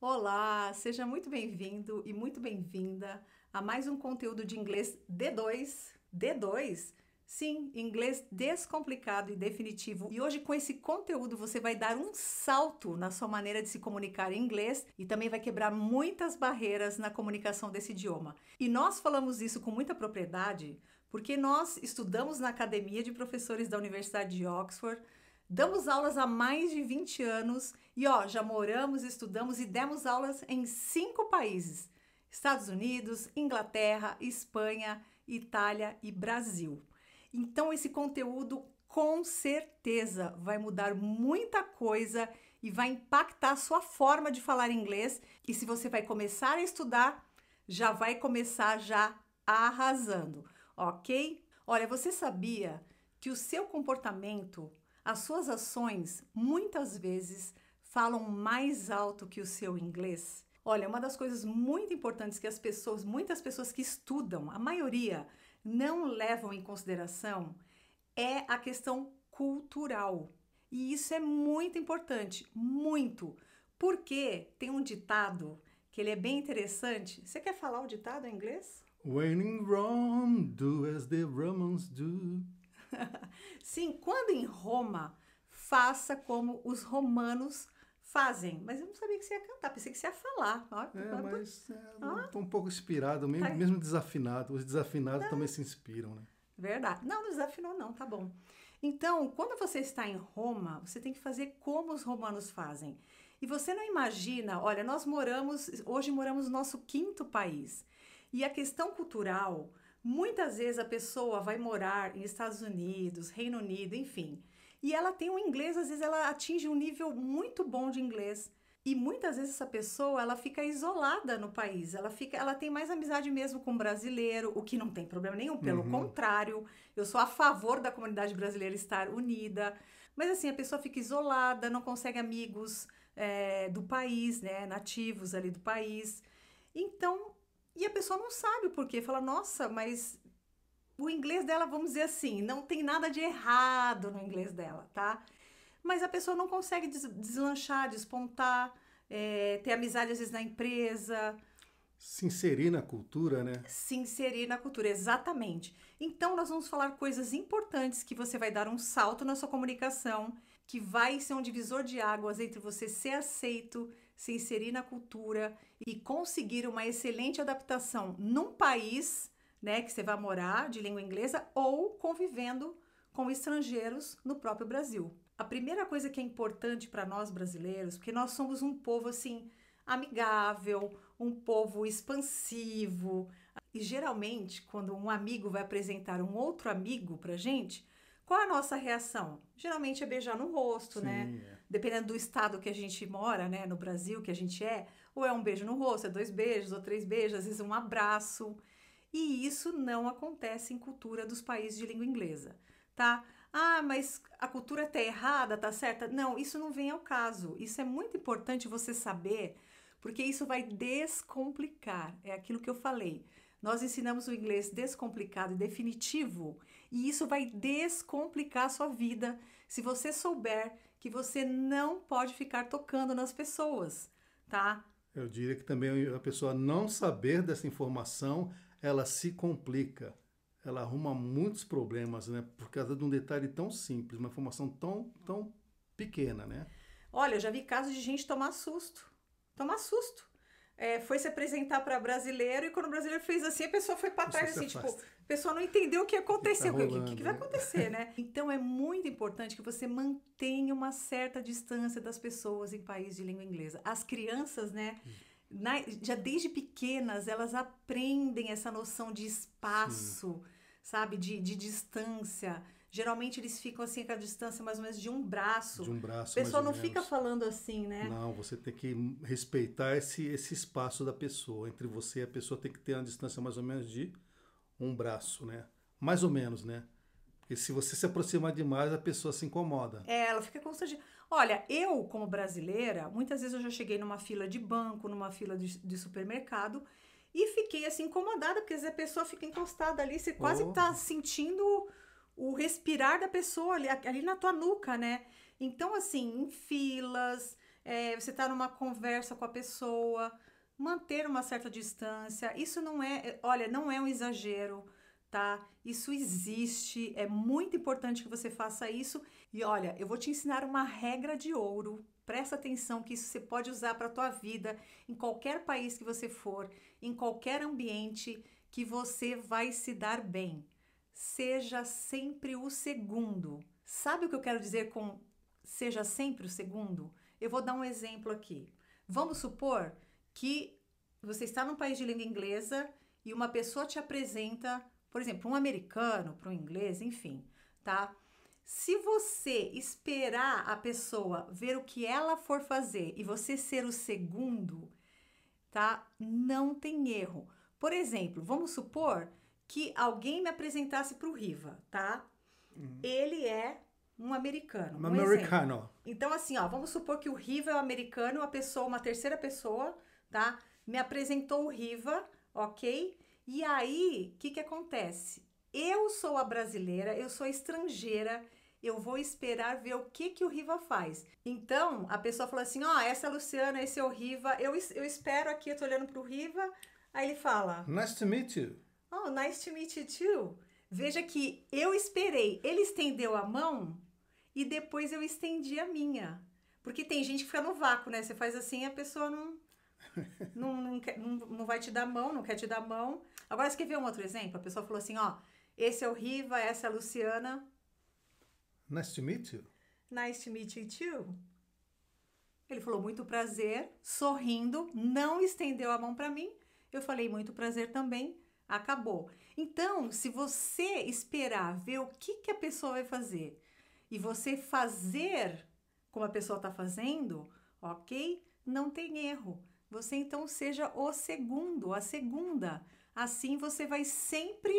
Olá, seja muito bem-vindo e muito bem-vinda a mais um conteúdo de inglês D2. D2? Sim, inglês descomplicado e definitivo. E hoje, com esse conteúdo, você vai dar um salto na sua maneira de se comunicar em inglês e também vai quebrar muitas barreiras na comunicação desse idioma. E nós falamos isso com muita propriedade porque nós estudamos na Academia de Professores da Universidade de Oxford. Damos aulas há mais de 20 anos e já moramos, estudamos e demos aulas em 5 países: Estados Unidos, Inglaterra, Espanha, Itália e Brasil. Então esse conteúdo com certeza vai mudar muita coisa e vai impactar a sua forma de falar inglês. E se você vai começar a estudar, já vai começar já arrasando, ok? Olha, você sabia que o seu comportamento, as suas ações, muitas vezes falam mais alto que o seu inglês? Olha, uma das coisas muito importantes que muitas pessoas que estudam, a maioria, não levam em consideração é a questão cultural. E isso é muito importante, muito. Porque tem um ditado que ele é bem interessante. Você quer falar o ditado em inglês? When in Rome, do as the Romans do. Sim, quando em Roma, faça como os romanos fazem. Mas eu não sabia que você ia cantar, pensei que você ia falar. Tô um pouco inspirado, Tá. mesmo desafinado. Os desafinados também se inspiram, né? Verdade. Não desafinou não, tá bom. Então, quando você está em Roma, você tem que fazer como os romanos fazem. E você não imagina, olha, hoje moramos no nosso 5º país. E a questão cultural, muitas vezes a pessoa vai morar em Estados Unidos, Reino Unido, enfim. E ela tem um inglês, às vezes ela atinge um nível muito bom de inglês. E muitas vezes essa pessoa, ela fica isolada no país. Ela tem mais amizade mesmo com o brasileiro, o que não tem problema nenhum. Pelo contrário, eu sou a favor da comunidade brasileira estar unida. Mas assim, a pessoa fica isolada, não consegue amigos do país, né, nativos ali do país. Então, e a pessoa não sabe o porquê. Fala, nossa, mas o inglês dela, vamos dizer assim, não tem nada de errado no inglês dela, tá? Mas a pessoa não consegue deslanchar, despontar, ter amizade às vezes na empresa. Se inserir na cultura, né? Se inserir na cultura, exatamente. Então, nós vamos falar coisas importantes que você vai dar um salto na sua comunicação, que vai ser um divisor de águas entre você ser aceito, se inserir na cultura e conseguir uma excelente adaptação num país, né, que você vai morar de língua inglesa ou convivendo com estrangeiros no próprio Brasil. A primeira coisa que é importante para nós brasileiros, porque nós somos um povo assim amigável, um povo expansivo, e geralmente quando um amigo vai apresentar um outro amigo pra gente, qual é a nossa reação? Geralmente é beijar no rosto, Sim, né? Dependendo do estado que a gente mora, né, no Brasil que a gente ou é um beijo no rosto, é 2 beijos ou 3 beijos, às vezes um abraço. E isso não acontece em cultura dos países de língua inglesa, tá? Ah, mas a cultura tá errada, tá certa? Não, isso não vem ao caso. Isso é muito importante você saber, porque isso vai descomplicar. É aquilo que eu falei. Nós ensinamos o inglês descomplicado e definitivo, e isso vai descomplicar a sua vida se você souber que você não pode ficar tocando nas pessoas, tá? Eu diria que também a pessoa não saber dessa informação, ela se complica. Ela arruma muitos problemas, né? Por causa de um detalhe tão simples, uma informação tão pequena, né? Olha, eu já vi casos de gente tomar susto. Tomar susto. Foi se apresentar para brasileiro e quando o brasileiro fez assim, a pessoa foi para trás, assim, tipo, a pessoa não entendeu o que aconteceu. O que vai acontecer, né? Então é muito importante que você mantenha uma certa distância das pessoas em países de língua inglesa. As crianças, né? Já desde pequenas, elas aprendem essa noção de espaço, sabe? De distância. Geralmente eles ficam assim com a distância mais ou menos de um braço. De um braço, A pessoa mais ou não fica menos. falando assim, né? Não, você tem que respeitar esse espaço da pessoa. Entre você e a pessoa tem que ter uma distância mais ou menos de um braço, né? Mais ou menos, né? Porque se você se aproximar demais, a pessoa se incomoda. Ela fica constrangida. Olha, eu, como brasileira, muitas vezes eu já cheguei numa fila de banco, numa fila de supermercado e fiquei assim incomodada, porque às vezes a pessoa fica encostada ali, você quase tá sentindo o respirar da pessoa ali na tua nuca, né? Então, assim, em filas, você está numa conversa com a pessoa, manter uma certa distância. Isso olha, não é um exagero, tá? Isso existe, é muito importante que você faça isso. E olha, eu vou te ensinar uma regra de ouro. Presta atenção que isso você pode usar para a tua vida, em qualquer país que você for, em qualquer ambiente, que você vai se dar bem. Seja sempre o segundo. Sabe o que eu quero dizer com seja sempre o segundo? Eu vou dar um exemplo aqui. Vamos supor que você está num país de língua inglesa e uma pessoa te apresenta, por exemplo, um americano para um inglês, enfim, tá? Se você esperar a pessoa ver o que ela for fazer e você ser o segundo, tá? Não tem erro. Por exemplo, vamos supor que alguém me apresentasse para o Riva, tá? Ele é um americano. Um americano. Exemplo. Então, assim, ó, vamos supor que o Riva é um americano, uma terceira pessoa, tá? Me apresentou o Riva, ok? E aí, o que acontece? Eu sou a brasileira, eu sou a estrangeira, eu vou esperar ver o que o Riva faz. Então, a pessoa falou assim, ó, essa é a Luciana, esse é o Riva, eu espero aqui, eu tô olhando pro Riva, aí ele fala... Nice to meet you. Oh, nice to meet you too. Veja que eu esperei, ele estendeu a mão e depois eu estendi a minha. Porque tem gente que fica no vácuo, né? Você faz assim e a pessoa não vai te dar mão, não quer te dar mão. Agora, você quer ver um outro exemplo? A pessoa falou assim, ó, esse é o Riva, essa é a Luciana. Nice to meet you. Nice to meet you too. Ele falou, muito prazer, sorrindo, não estendeu a mão para mim. Eu falei, muito prazer também. Acabou. Então, se você esperar ver o que a pessoa vai fazer e você fazer como a pessoa está fazendo, ok? Não tem erro. Você então seja o segundo, a segunda. Assim você vai sempre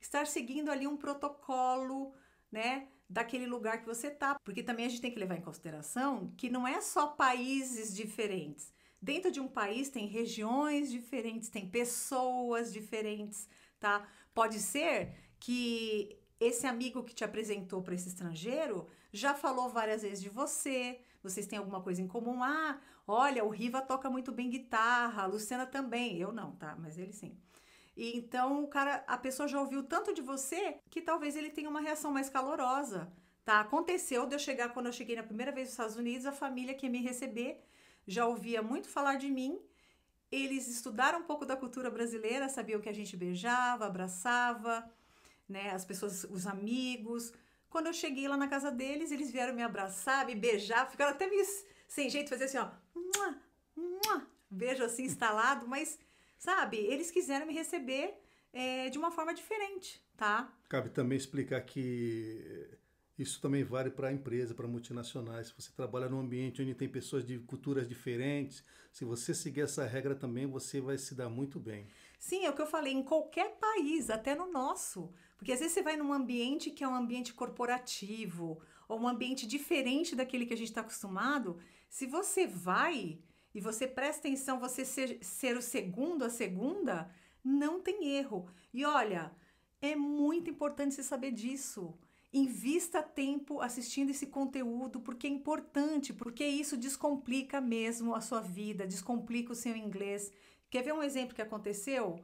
estar seguindo ali um protocolo, né? Daquele lugar que você tá. Porque também a gente tem que levar em consideração que não é só países diferentes. Dentro de um país tem regiões diferentes, tem pessoas diferentes, tá? Pode ser que esse amigo que te apresentou para esse estrangeiro já falou várias vezes de você, vocês têm alguma coisa em comum. Ah, olha, o Riva toca muito bem guitarra, a Luciana também. Eu não, tá? Mas ele sim. E então a pessoa já ouviu tanto de você que talvez ele tenha uma reação mais calorosa, tá? Aconteceu de eu chegar, quando eu cheguei na primeira vez nos Estados Unidos, a família que ia me receber já ouvia muito falar de mim, eles estudaram um pouco da cultura brasileira, sabiam que a gente beijava, abraçava, né, as pessoas, os amigos. Quando eu cheguei lá na casa deles, eles vieram me abraçar, me beijar, ficaram até meio sem jeito, fazer assim, ó, mua, mua, beijo assim instalado, mas, sabe, eles quiseram me receber de uma forma diferente, tá? Cabe também explicar que isso também vale para a empresa, para multinacionais. Se você trabalha num ambiente onde tem pessoas de culturas diferentes, se você seguir essa regra também, você vai se dar muito bem. Sim, é o que eu falei, em qualquer país, até no nosso. Porque às vezes você vai num ambiente que é um ambiente corporativo, ou um ambiente diferente daquele que a gente está acostumado. Se você vai e você presta atenção, você ser o segundo, a segunda, não tem erro. E olha, é muito importante você saber disso. Invista tempo assistindo esse conteúdo, porque é importante, porque isso descomplica mesmo a sua vida, descomplica o seu inglês. Quer ver um exemplo que aconteceu?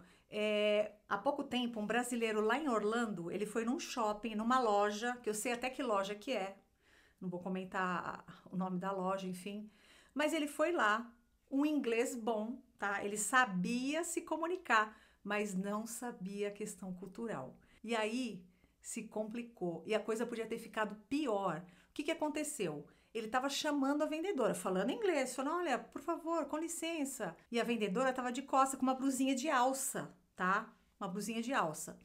Há pouco tempo, um brasileiro lá em Orlando, ele foi num shopping, numa loja, que eu sei até que loja que é, não vou comentar o nome da loja, enfim, mas ele foi lá, um inglês bom, tá? Ele sabia se comunicar, mas não sabia a questão cultural. E aí se complicou e a coisa podia ter ficado pior. O que aconteceu? Ele estava chamando a vendedora, falando inglês, falando, olha, por favor, com licença. E a vendedora estava de costas com uma blusinha de alça, tá? Uma blusinha de alça.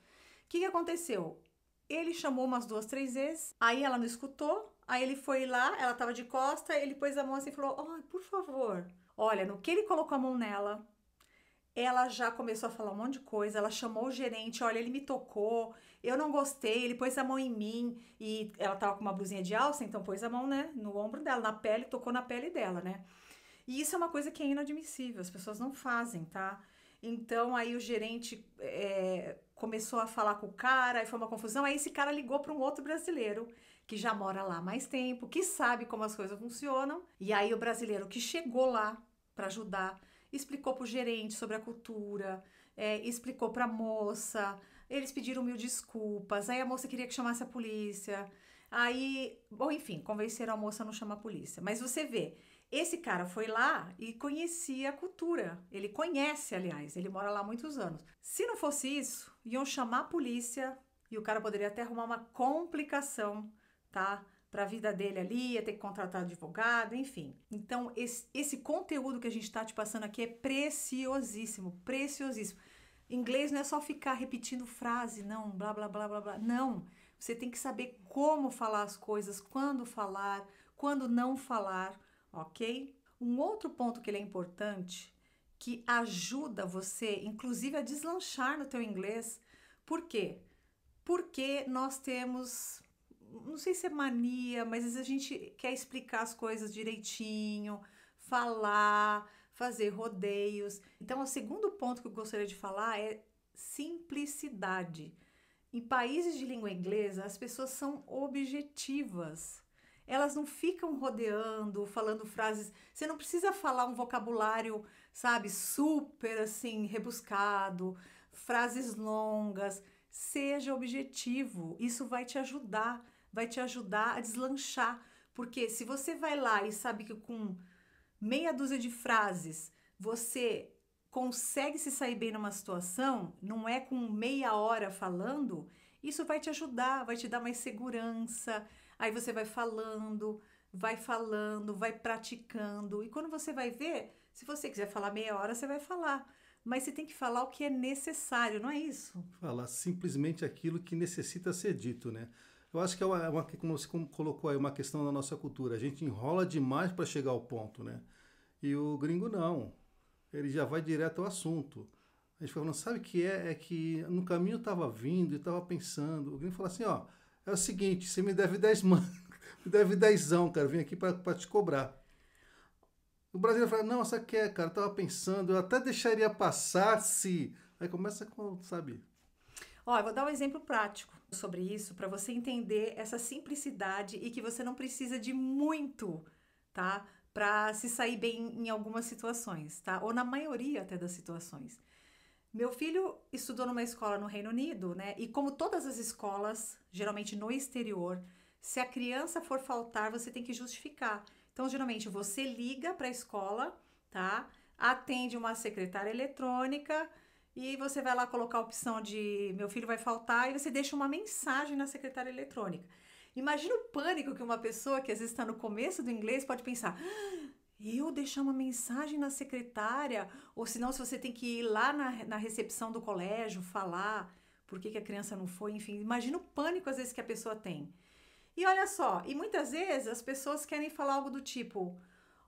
O que aconteceu? Ele chamou umas 2, 3 vezes, aí ela não escutou, aí ele foi lá, ela estava de costas, ele pôs a mão assim e falou, oh, por favor. Olha, no que ele colocou a mão nela, ela já começou a falar um monte de coisa, ela chamou o gerente, olha, ele me tocou, eu não gostei, ele pôs a mão em mim, e ela tava com uma blusinha de alça, então pôs a mão, né, no ombro dela, na pele, tocou na pele dela, né. E isso é uma coisa que é inadmissível, as pessoas não fazem, tá? Então, aí o gerente começou a falar com o cara, aí foi uma confusão, aí esse cara ligou para um outro brasileiro, que já mora lá há mais tempo, que sabe como as coisas funcionam. E aí o brasileiro que chegou lá para ajudar, explicou para o gerente sobre a cultura, explicou para a moça, eles pediram mil desculpas, aí a moça queria que chamasse a polícia, aí, bom, enfim, convenceram a moça a não chamar a polícia. Mas você vê, esse cara foi lá e conhecia a cultura. Ele conhece, aliás, ele mora lá há muitos anos. Se não fosse isso, iam chamar a polícia e o cara poderia até arrumar uma complicação, tá? Para a vida dele ali, ia ter que contratar advogado, enfim. Então, esse conteúdo que a gente está te passando aqui é preciosíssimo, preciosíssimo. Inglês não é só ficar repetindo frase, não, blá, blá, blá, blá, blá. Não, você tem que saber como falar as coisas, quando não falar, ok? Um outro ponto que ele é importante, que ajuda você, inclusive, a deslanchar no teu inglês. Por quê? Porque nós temos, não sei se é mania, mas às vezes a gente quer explicar as coisas direitinho, falar, fazer rodeios. Então, o segundo ponto que eu gostaria de falar é simplicidade. Em países de língua inglesa, as pessoas são objetivas. Elas não ficam rodeando, falando frases. Você não precisa falar um vocabulário, sabe, super assim, rebuscado, frases longas. Seja objetivo. Isso vai te ajudar a deslanchar. Porque se você vai lá e sabe que com meia dúzia de frases você consegue se sair bem numa situação, não é com meia hora falando, isso vai te ajudar, vai te dar mais segurança. Aí você vai falando, vai praticando. E quando você vai ver, se você quiser falar meia hora, você vai falar. Mas você tem que falar o que é necessário, não é isso? Falar simplesmente aquilo que necessita ser dito, né? Eu acho que como você colocou aí, uma questão da nossa cultura. A gente enrola demais para chegar ao ponto, né? E o gringo não. Ele já vai direto ao assunto. A gente falando, sabe o que é? É que no caminho eu estava vindo e estava pensando. O gringo fala assim, ó, é o seguinte, você me deve 10 mano, me deve 10zão, cara, vim aqui para te cobrar. O brasileiro fala, não, sabe o que é, cara, eu tava pensando, eu até deixaria passar se... Aí começa com, sabe... Ó, eu vou dar um exemplo prático sobre isso para você entender essa simplicidade e que você não precisa de muito, tá? Para se sair bem em algumas situações, tá? Ou na maioria até das situações. Meu filho estudou numa escola no Reino Unido, né? E como todas as escolas, geralmente no exterior, se a criança for faltar, você tem que justificar. Então, geralmente, você liga para a escola, tá? Atende uma secretária eletrônica e você vai lá colocar a opção de meu filho vai faltar e você deixa uma mensagem na secretária eletrônica. Imagina o pânico que uma pessoa que às vezes está no começo do inglês pode pensar: eu deixar uma mensagem na secretária? Ou senão, se você tem que ir lá na recepção do colégio falar por que a criança não foi, enfim, imagina o pânico às vezes que a pessoa tem. E olha só, e muitas vezes as pessoas querem falar algo do tipo: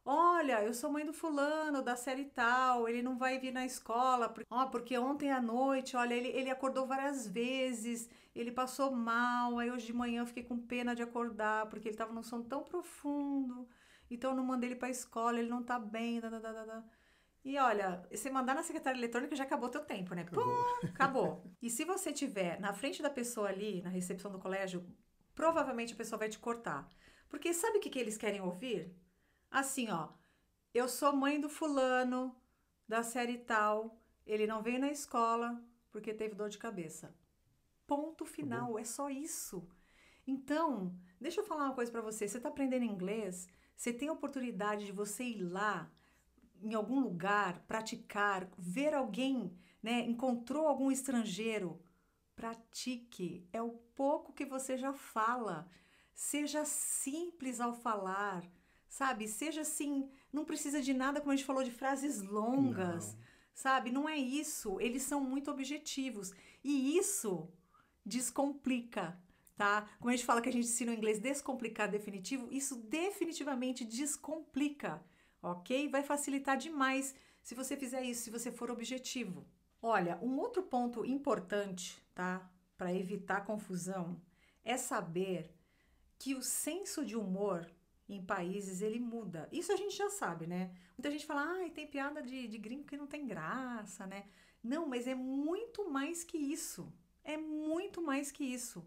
olha, eu sou mãe do fulano, da série tal, ele não vai vir na escola, porque ontem à noite, olha, ele acordou várias vezes, ele passou mal, aí hoje de manhã eu fiquei com pena de acordar, porque ele estava num sono tão profundo, então eu não mandei ele para a escola, ele não tá bem, E olha, você mandar na secretária eletrônica já acabou teu tempo, né? Acabou. Pum, acabou. E se você tiver na frente da pessoa ali, na recepção do colégio, provavelmente a pessoa vai te cortar. Porque sabe o que eles querem ouvir? Assim, ó, eu sou mãe do fulano, da série tal, ele não veio na escola porque teve dor de cabeça. Ponto final, é só isso. Então, deixa eu falar uma coisa pra você. Você tá aprendendo inglês, você tem a oportunidade de você ir lá, em algum lugar, praticar, ver alguém, né? Encontrou algum estrangeiro, pratique. É o pouco que você já fala. Seja simples ao falar, sabe? Seja assim, não precisa de nada, como a gente falou, de frases longas, Não. sabe? Não é isso. Eles são muito objetivos. E isso descomplica, tá? Como a gente fala que a gente ensina o inglês descomplicado definitivo, isso definitivamente descomplica, ok? Vai facilitar demais se você fizer isso, se você for objetivo. Olha, um outro ponto importante, tá? Para evitar confusão, é saber que o senso de humor em países ele muda. Isso a gente já sabe, né? Muita gente fala, tem piada de gringo que não tem graça, né? Não, mas é muito mais que isso. É muito mais que isso.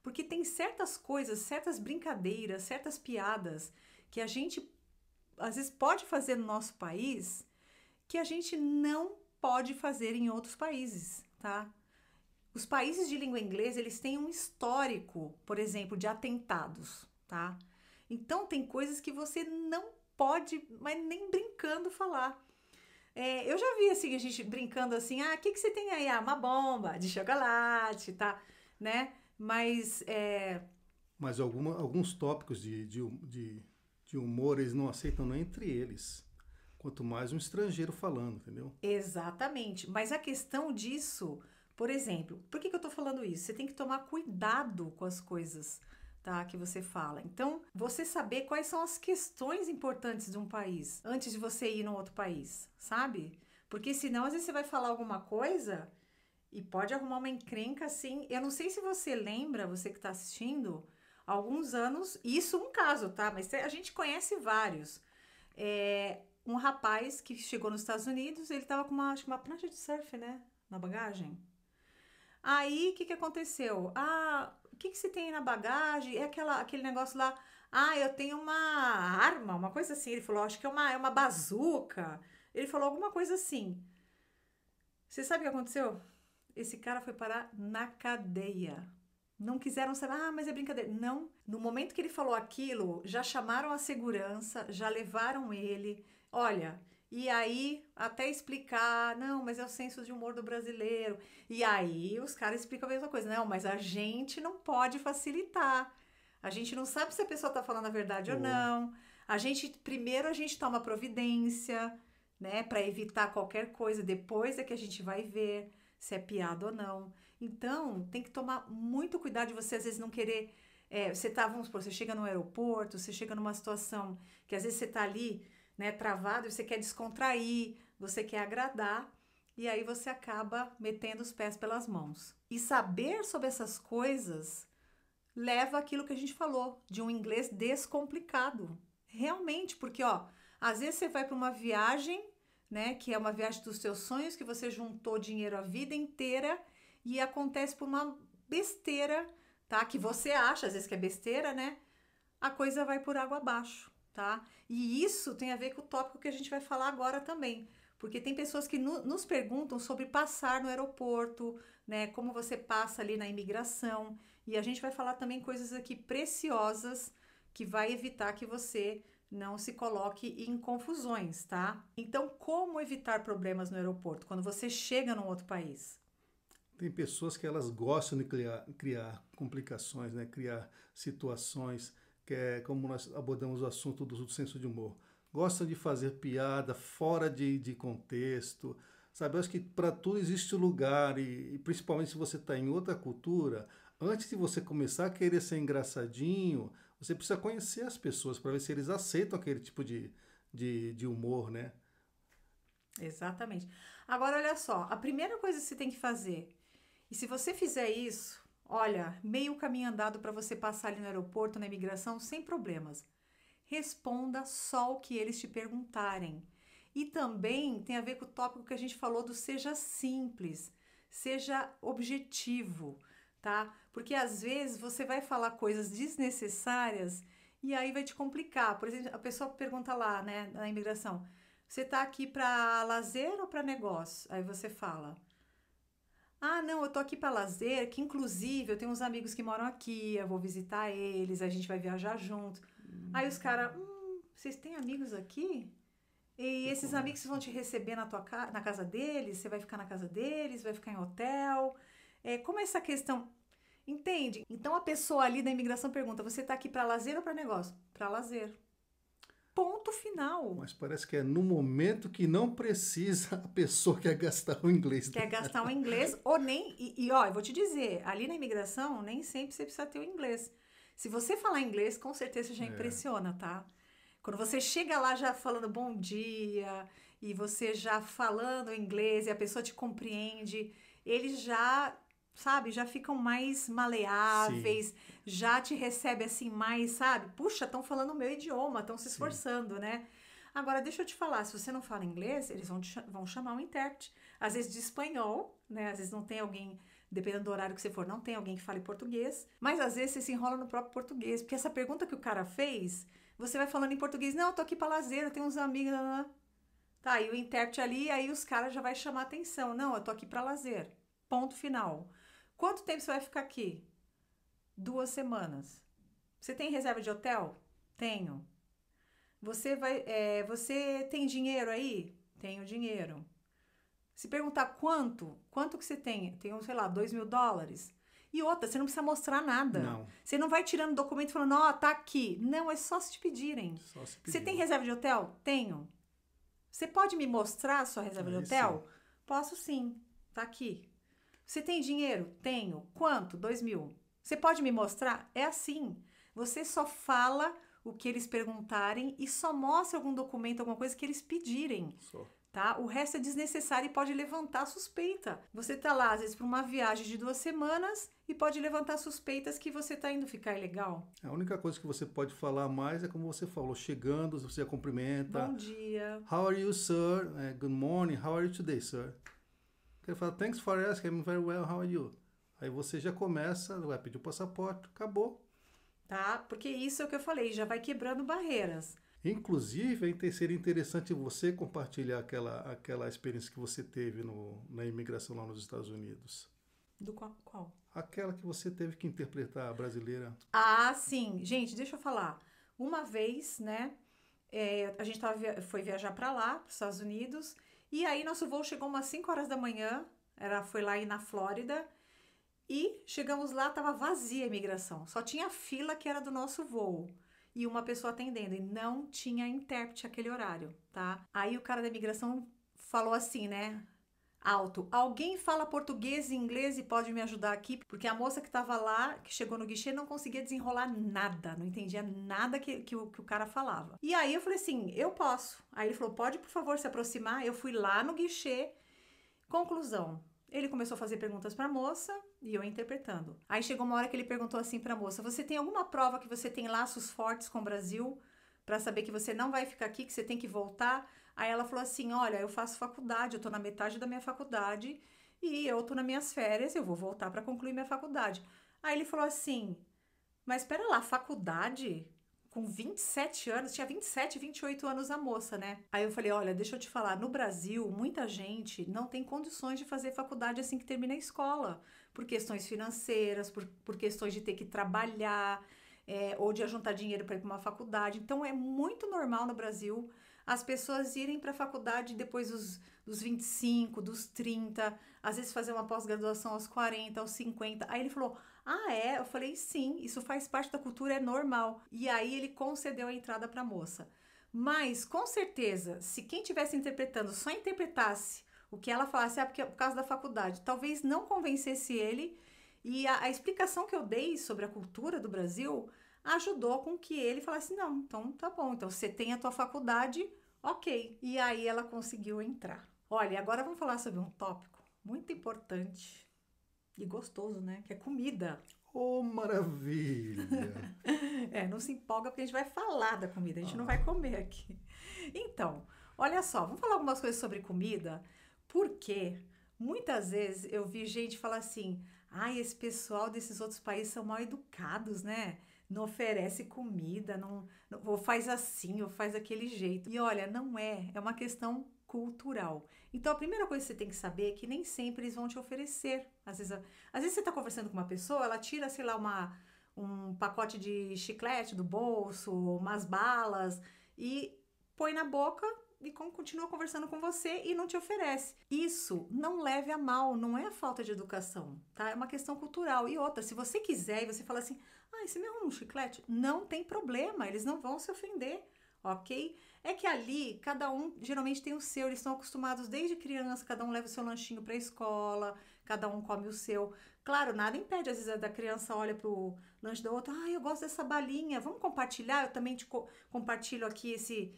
Porque tem certas coisas, certas brincadeiras, certas piadas que a gente às vezes pode fazer no nosso país que a gente não pode fazer em outros países, tá? Os países de língua inglesa, eles têm um histórico, por exemplo, de atentados, tá? Então, tem coisas que você não pode, mas nem brincando falar. Eu já vi, assim, a gente brincando assim, o que você tem aí? Uma bomba de chocolate, tá? Né? Mas, Mas alguns tópicos de humor eles não aceitam nem entre eles. Quanto mais um estrangeiro falando, entendeu? exatamente. Mas a questão disso, por exemplo, por que eu tô falando isso? Você tem que tomar cuidado com as coisas, tá? Que você fala. Então, você saber quais são as questões importantes de um país antes de você ir num outro país, sabe? Porque senão, às vezes, você vai falar alguma coisa e pode arrumar uma encrenca assim. Eu não sei se você lembra, você que tá assistindo, há alguns anos, isso um caso, tá? Mas a gente conhece vários. Um rapaz que chegou nos Estados Unidos, ele tava com acho que uma prancha de surf, né? Na bagagem. Aí, o que aconteceu? O que você tem aí na bagagem? É aquele negócio lá. Eu tenho uma arma, uma coisa assim. Ele falou, acho que é uma bazuca. Ele falou alguma coisa assim. Você sabe o que aconteceu? Esse cara foi parar na cadeia. Não quiseram saber, mas é brincadeira. Não. No momento que ele falou aquilo, já chamaram a segurança, já levaram ele. Olha, e aí até explicar, não, mas é o senso de humor do brasileiro. E aí os caras explicam a mesma coisa. Não, mas a gente não pode facilitar. A gente não sabe se a pessoa está falando a verdade ou não. Primeiro a gente toma providência, né, para evitar qualquer coisa. Depois é que a gente vai ver se é piada ou não. Então, tem que tomar muito cuidado de você, às vezes, não querer... vamos supor, você chega no aeroporto, você chega numa situação que, às vezes, você está ali, né, travado, e você quer descontrair, você quer agradar, e aí você acaba metendo os pés pelas mãos. E saber sobre essas coisas leva àquilo que a gente falou, de um inglês descomplicado. Realmente, porque, às vezes você vai para uma viagem, né, que é uma viagem dos seus sonhos, que você juntou dinheiro a vida inteira e acontece por uma besteira, tá? Que você acha, às vezes, que é besteira, né? A coisa vai por água abaixo, tá? E isso tem a ver com o tópico que a gente vai falar agora também. Porque tem pessoas que nos perguntam sobre passar no aeroporto, né? Como você passa ali na imigração. E a gente vai falar também coisas aqui preciosas que vai evitar que você não se coloque em confusões, tá? Então, como evitar problemas no aeroporto quando você chega num outro país? Tem pessoas que elas gostam de criar complicações, né? Criar situações, que é como nós abordamos o assunto do senso de humor. Gostam de fazer piada fora de contexto, sabe? Eu acho que para tudo existe lugar e principalmente se você está em outra cultura, antes de você começar a querer ser engraçadinho, você precisa conhecer as pessoas para ver se eles aceitam aquele tipo de humor, né? Exatamente. Agora, olha só, a primeira coisa que você tem que fazer, e se você fizer isso, olha, meio caminho andado para você passar ali no aeroporto, na imigração, sem problemas. Responda só o que eles te perguntarem. E também tem a ver com o tópico que a gente falou do seja simples, seja objetivo, tá? Porque às vezes você vai falar coisas desnecessárias e aí vai te complicar. Por exemplo, a pessoa pergunta lá, né, na imigração, você tá aqui para lazer ou para negócio? Aí você fala, não, eu tô aqui para lazer, que inclusive eu tenho uns amigos que moram aqui, eu vou visitar eles, a gente vai viajar junto. Aí os caras, vocês têm amigos aqui? E esses amigos vão te receber na casa deles? Você vai ficar na casa deles? Vai ficar em hotel? Como é essa questão? Entende? Então a pessoa ali da imigração pergunta, você tá aqui para lazer ou para negócio? Para lazer. Ponto final. Mas parece que é no momento que não precisa a pessoa quer gastar o inglês Quer dela. gastar o inglês ou nem... eu vou te dizer, ali na imigração nem sempre você precisa ter o inglês. Se você falar inglês, com certeza já impressiona, tá? Quando você chega lá já falando bom dia e você já falando inglês e a pessoa te compreende, eles já, sabe, já ficam mais maleáveis, Sim. já te recebem assim mais, sabe? Puxa, estão falando o meu idioma, estão se esforçando, né? Agora, deixa eu te falar, se você não fala inglês, eles vão chamar um intérprete. Às vezes de espanhol, né? Às vezes não tem alguém dependendo do horário que você for, não tem alguém que fale português, mas às vezes você se enrola no próprio português, porque essa pergunta que o cara fez, você vai falando em português, não, eu tô aqui pra lazer, eu tenho uns amigos, tá, e o intérprete ali, aí os caras já vai chamar atenção, não, eu tô aqui pra lazer, ponto final. Quanto tempo você vai ficar aqui? 2 semanas. Você tem reserva de hotel? Tenho. Você tem dinheiro aí? Tenho dinheiro. Se perguntar quanto que você tem? Tenho, sei lá, $2.000. E outra, você não precisa mostrar nada. Não. Você não vai tirando documento falando, ó, tá aqui. Não, é só se te pedirem. Só se Você pedir. tem reserva de hotel? Tenho. Você pode me mostrar a sua reserva de Aí hotel? sim. Posso sim. Tá aqui. Você tem dinheiro? Tenho. Quanto? 2.000. Você pode me mostrar? É assim. Você só fala o que eles perguntarem e só mostra algum documento, alguma coisa que eles pedirem, Só. tá? O resto é desnecessário e pode levantar suspeita. Você tá lá, às vezes, para uma viagem de 2 semanas e pode levantar suspeitas que você tá indo ficar ilegal. A única coisa que você pode falar mais é como você falou, chegando, você cumprimenta. Bom dia. How are you, sir? Good morning. How are you today, sir? Ele fala, thanks for asking, I'm very well, how are you? Aí você já começa, vai pedir o passaporte, acabou. Tá? Porque isso é o que eu falei, já vai quebrando barreiras. Inclusive, seria interessante você compartilhar aquela experiência que você teve na imigração lá nos Estados Unidos. Do qual? Aquela que você teve que interpretar a brasileira. Ah, sim. Gente, deixa eu falar. Uma vez, né, a gente foi viajar para lá, para os Estados Unidos, e aí nosso voo chegou umas 5 horas da manhã, foi lá na Flórida, e chegamos lá, tava vazia a imigração, só tinha fila que era do nosso voo, e uma pessoa atendendo, e não tinha intérprete aquele horário, tá? Aí o cara da imigração falou assim, né, alto, alguém fala português e inglês e pode me ajudar aqui? Porque a moça que tava lá, que chegou no guichê, não conseguia desenrolar nada, não entendia nada que o cara falava. E aí eu falei assim, eu posso. Aí ele falou, pode por favor se aproximar? Eu fui lá no guichê. Conclusão, ele começou a fazer perguntas pra moça e eu interpretando. Aí chegou uma hora que ele perguntou assim pra moça, você tem alguma prova que você tem laços fortes com o Brasil pra saber que você não vai ficar aqui, que você tem que voltar? Aí ela falou assim, olha, eu faço faculdade, eu tô na metade da minha faculdade e eu tô nas minhas férias, eu vou voltar para concluir minha faculdade. Aí ele falou assim, mas espera lá, faculdade? Com 27 anos, tinha 27, 28 anos a moça, né? Aí eu falei, olha, deixa eu te falar, no Brasil, muita gente não tem condições de fazer faculdade assim que termina a escola, por questões financeiras, por questões de ter que trabalhar, ou de juntar dinheiro para ir para uma faculdade. Então é muito normal no Brasil as pessoas irem para a faculdade depois dos 25, dos 30, às vezes fazer uma pós-graduação aos 40, aos 50. Aí ele falou, ah, é? Eu falei, sim, isso faz parte da cultura, é normal. E aí ele concedeu a entrada para a moça. Mas, com certeza, se quem estivesse interpretando só interpretasse o que ela falasse, porque é por causa da faculdade, talvez não convencesse ele. E a explicação que eu dei sobre a cultura do Brasil ajudou com que ele falasse, não, então tá bom, então você tem a tua faculdade, ok. E aí ela conseguiu entrar. Olha, agora vamos falar sobre um tópico muito importante e gostoso, né? Que é comida. Oh, maravilha! Não se empolga porque a gente vai falar da comida, a gente não vai comer aqui. Então, olha só, vamos falar algumas coisas sobre comida, porque muitas vezes eu vi gente falar assim, esse pessoal desses outros países são mal educados, né? Não oferece comida, ou faz assim, ou faz daquele jeito. E olha, não é uma questão cultural. Então, a primeira coisa que você tem que saber é que nem sempre eles vão te oferecer. Às vezes você está conversando com uma pessoa, ela tira, sei lá, um pacote de chiclete do bolso, umas balas, e põe na boca e continua conversando com você e não te oferece. Isso não leve a mal, não é falta de educação, tá? É uma questão cultural. E outra, se você quiser e você fala assim, você me arruma um chiclete? Não tem problema, eles não vão se ofender, ok? É que ali, cada um geralmente tem o seu, eles estão acostumados desde criança, cada um leva o seu lanchinho para a escola, cada um come o seu. Claro, nada impede, às vezes, da criança olha pro lanche da outra, eu gosto dessa balinha, vamos compartilhar? Eu também te compartilho aqui esse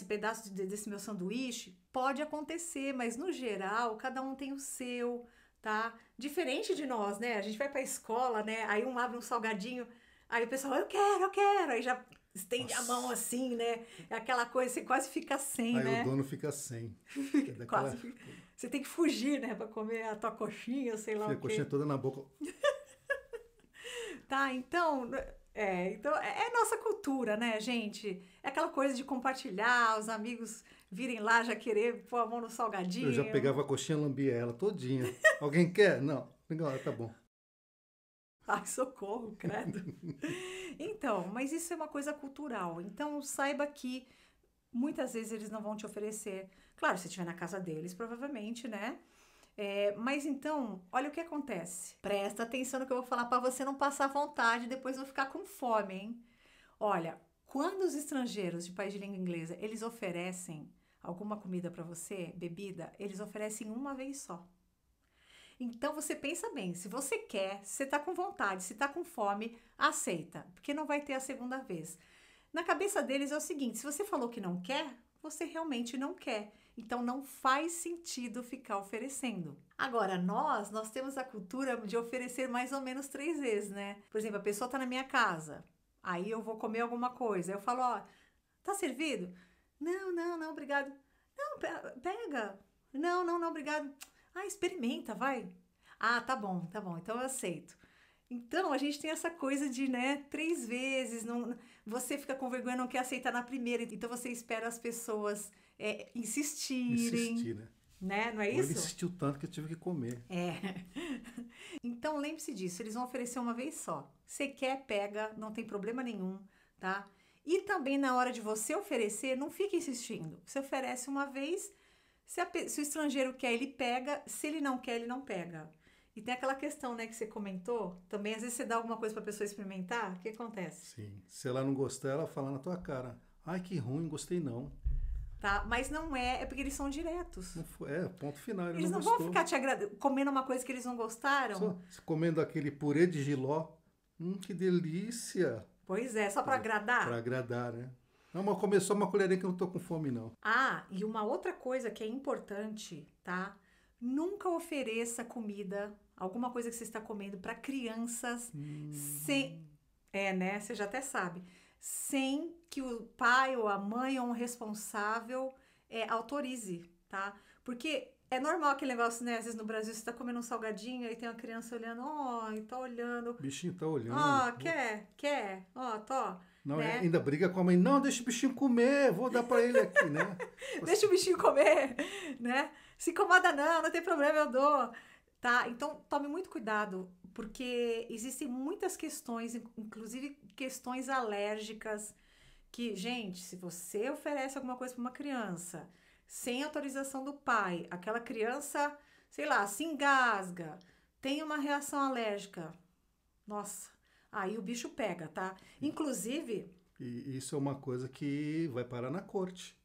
pedaço desse meu sanduíche. Pode acontecer, mas no geral, cada um tem o seu, tá? Diferente de nós, né? A gente vai pra escola, né? Aí um abre um salgadinho, aí o pessoal, eu quero, aí já estende a mão Nossa. assim, né? É aquela coisa, você quase fica sem, Aí né? o dono fica sem. É daquela, Quase fica. Você tem que fugir, né? Pra comer a tua coxinha, sei lá fica o a coxinha quê. toda na boca. Tá, então, é nossa cultura, né, gente? É aquela coisa de compartilhar, os amigos virem lá já querer pôr a mão no Eu já salgadinho. pegava a coxinha e lambia ela todinha. Alguém quer? Não. Legal, tá bom. Ai, socorro, credo. Então, mas isso é uma coisa cultural. Então, saiba que muitas vezes eles não vão te oferecer. Claro, se estiver na casa deles, provavelmente, né? Mas então, olha o que acontece. Presta atenção no que eu vou falar para você não passar vontade e depois não ficar com fome, hein? Olha, quando os estrangeiros de país de língua inglesa, eles oferecem alguma comida para você, bebida, eles oferecem uma vez só. Então você pensa bem, se você quer, se você tá com vontade, se tá com fome, aceita, porque não vai ter a segunda vez. Na cabeça deles é o seguinte, se você falou que não quer, você realmente não quer. Então não faz sentido ficar oferecendo. Agora, nós temos a cultura de oferecer mais ou menos 3 vezes, né? Por exemplo, a pessoa tá na minha casa, aí eu vou comer alguma coisa, eu falo, ó, tá servido? Não, não, não, obrigado. Não, pega. Não, não, não, obrigado. Ah, experimenta, vai. Ah, tá bom, então eu aceito. Então, a gente tem essa coisa de, né, 3 vezes, não, você fica com vergonha, não quer aceitar na primeira, então você espera as pessoas insistirem, Insistir, né? né? Não é Ou ele isso? insistiu tanto que eu tive que comer. É. Então, lembre-se disso, eles vão oferecer uma vez só. Você quer, pega, não tem problema nenhum, tá? E também na hora de você oferecer, não fique insistindo. Você oferece uma vez, se o estrangeiro quer, ele pega, se ele não quer, ele não pega. E tem aquela questão, né, que você comentou, também às vezes você dá alguma coisa pra pessoa experimentar, o que acontece? Sim. Se ela não gostar, ela fala na tua cara. Ai, que ruim, gostei não. Tá? Mas não é porque eles são diretos. Não foi, ponto final, ele Eles não não vão gostou. ficar comendo uma coisa que eles não gostaram. Só comendo aquele purê de jiló. Que delícia. Pois é, só pra agradar. Pra agradar, né? Não, mas começou uma colherinha que eu não tô com fome, não. Ah, e uma outra coisa que é importante, tá? Nunca ofereça comida, alguma coisa que você está comendo para crianças sem, né? Você já até sabe, sem que o pai ou a mãe ou um responsável autorize, tá? Porque é normal aquele negócio, né? Às vezes no Brasil você tá comendo um salgadinho e tem uma criança olhando, ó, e tá olhando, O bichinho tá olhando. ó, quer, ó, tô, Não, né? ainda briga com a mãe. Não, deixa o bichinho comer, vou dar pra ele aqui, né? Deixa o bichinho comer, né? Se incomoda não tem problema, eu dou, tá? Então, tome muito cuidado, porque existem muitas questões, inclusive questões alérgicas, que, gente, se você oferece alguma coisa para uma criança, sem autorização do pai, aquela criança, sei lá, se engasga, tem uma reação alérgica, nossa, aí o bicho pega, tá? Inclusive, E isso é uma coisa que vai parar na corte.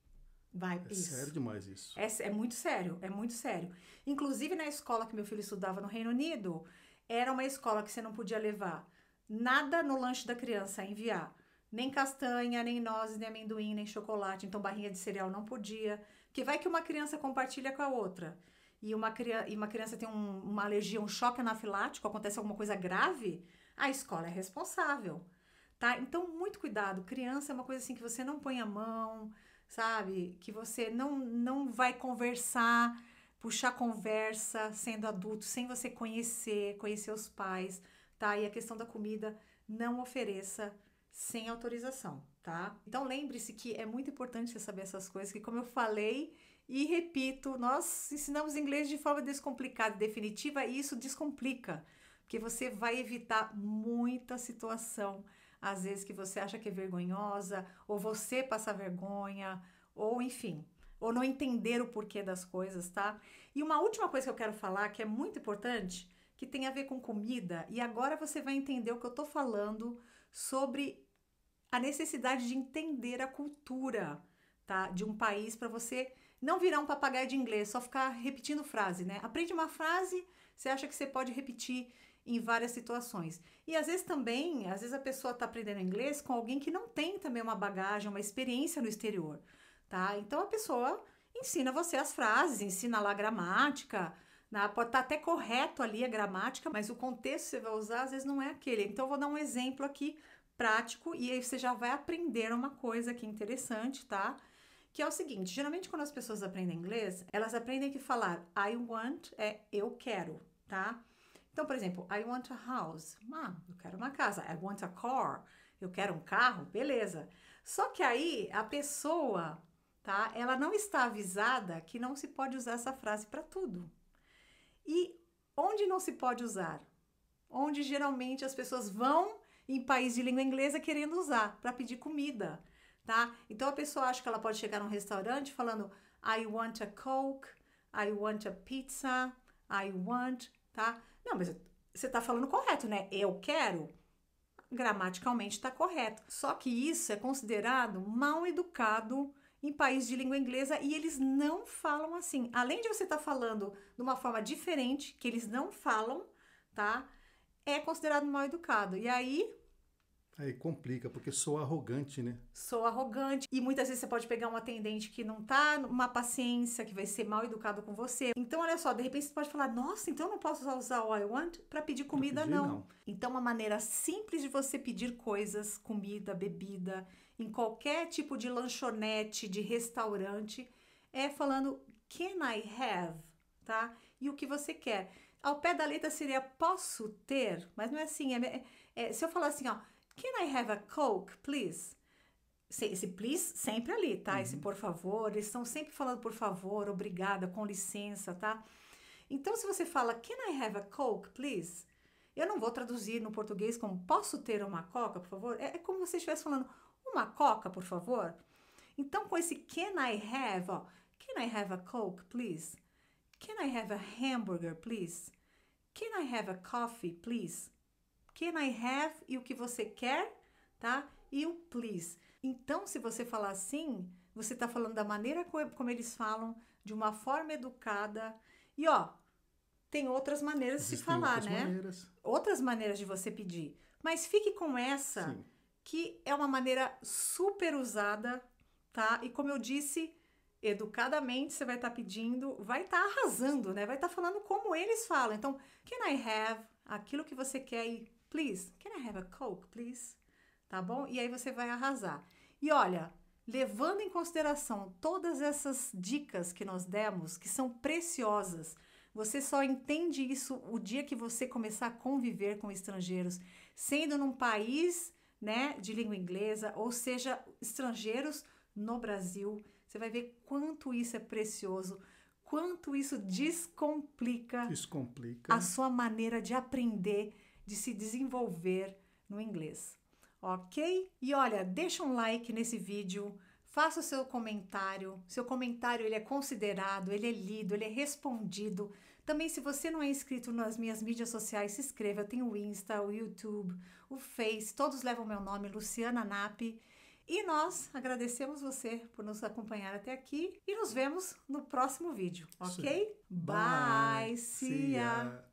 vai, É isso. sério demais isso. É muito sério, é muito sério. Inclusive na escola que meu filho estudava no Reino Unido, era uma escola que você não podia levar nada no lanche da criança a enviar. Nem castanha, nem nozes, nem amendoim, nem chocolate. Então barrinha de cereal não podia. Porque vai que uma criança compartilha com a outra. E uma criança tem uma alergia, um choque anafilático, acontece alguma coisa grave, a escola é responsável. Tá? Então, muito cuidado. Criança é uma coisa assim que você não põe a mão, sabe? Que você não vai conversar, puxar conversa sendo adulto, sem você conhecer os pais, tá? E a questão da comida, não ofereça sem autorização, tá? Então lembre-se que é muito importante você saber essas coisas, que como eu falei e repito, nós ensinamos inglês de forma descomplicada e definitiva e isso descomplica, porque você vai evitar muita situação às vezes que você acha que é vergonhosa, ou você passa vergonha, ou enfim, ou não entender o porquê das coisas, tá? E uma última coisa que eu quero falar, que é muito importante, que tem a ver com comida, e agora você vai entender o que eu tô falando sobre a necessidade de entender a cultura, tá? De um país para você não virar um papagaio de inglês, só ficar repetindo frase, né? Aprende uma frase, você acha que você pode repetir em várias situações. E às vezes também, às vezes a pessoa está aprendendo inglês com alguém que não tem também uma bagagem, uma experiência no exterior, tá? Então a pessoa ensina você as frases, ensina lá a gramática, né? Pode estar até correto ali a gramática, mas o contexto que você vai usar às vezes não é aquele. Então eu vou dar um exemplo aqui prático e aí você já vai aprender uma coisa que é interessante, tá? Que é o seguinte, geralmente quando as pessoas aprendem inglês, elas aprendem que falar I want é eu quero, tá? Então, por exemplo, I want a house. Eu quero uma casa. I want a car. Eu quero um carro, beleza. Só que aí a pessoa, tá? Ela não está avisada que não se pode usar essa frase para tudo. E onde não se pode usar? Onde geralmente as pessoas vão em país de língua inglesa querendo usar para pedir comida, tá? Então a pessoa acha que ela pode chegar num restaurante falando I want a Coke, I want a pizza, I want, tá? Não, mas você tá falando correto, né? Eu quero. Gramaticalmente está correto. Só que isso é considerado mal educado em país de língua inglesa e eles não falam assim. Além de você estar falando de uma forma diferente, que eles não falam, tá? É considerado mal educado. E aí complica, porque sou arrogante, né? Sou arrogante. E muitas vezes você pode pegar um atendente que não tá numa paciência, que vai ser mal educado com você. Então, olha só, de repente você pode falar, nossa, então eu não posso usar o I want para pedir comida, não. Então, uma maneira simples de você pedir coisas, comida, bebida, em qualquer tipo de lanchonete, de restaurante, é falando can I have, tá? E o que você quer. Ao pé da letra seria posso ter, mas não é assim. Se eu falar assim, ó, can I have a Coke, please? Esse please sempre ali, tá? Esse por favor, eles estão sempre falando por favor, obrigada, com licença, tá? Então, se você fala can I have a Coke, please? Eu não vou traduzir no português como posso ter uma coca, por favor? É como se você estivesse falando uma coca, por favor? Então, com esse can I have, ó, can I have a Coke, please? Can I have a hamburger, please? Can I have a coffee, please? Can I have e o que você quer, tá? E o please. Então, se você falar assim, você tá falando da maneira como eles falam, de uma forma educada. E, ó, tem outras maneiras de se falar, né? Outras maneiras de você pedir. Mas fique com essa, sim, que é uma maneira super usada, tá? E como eu disse, educadamente você vai estar pedindo, vai estar arrasando, né? Vai estar falando como eles falam. Então, can I have aquilo que você quer e please, can I have a Coke, please? Tá bom? E aí você vai arrasar. E olha, levando em consideração todas essas dicas que nós demos, que são preciosas, você só entende isso o dia que você começar a conviver com estrangeiros, sendo num país, né, de língua inglesa, ou seja, estrangeiros no Brasil. Você vai ver quanto isso é precioso, quanto isso descomplica a sua maneira de aprender, de se desenvolver no inglês. Ok? E olha, deixa um like nesse vídeo, faça o seu comentário ele é considerado, ele é lido, ele é respondido. Também, se você não é inscrito nas minhas mídias sociais, se inscreva. Eu tenho o Insta, o YouTube, o Face, todos levam meu nome, Luciana Napp. E nós agradecemos você por nos acompanhar até aqui e nos vemos no próximo vídeo, ok? Bye! See ya!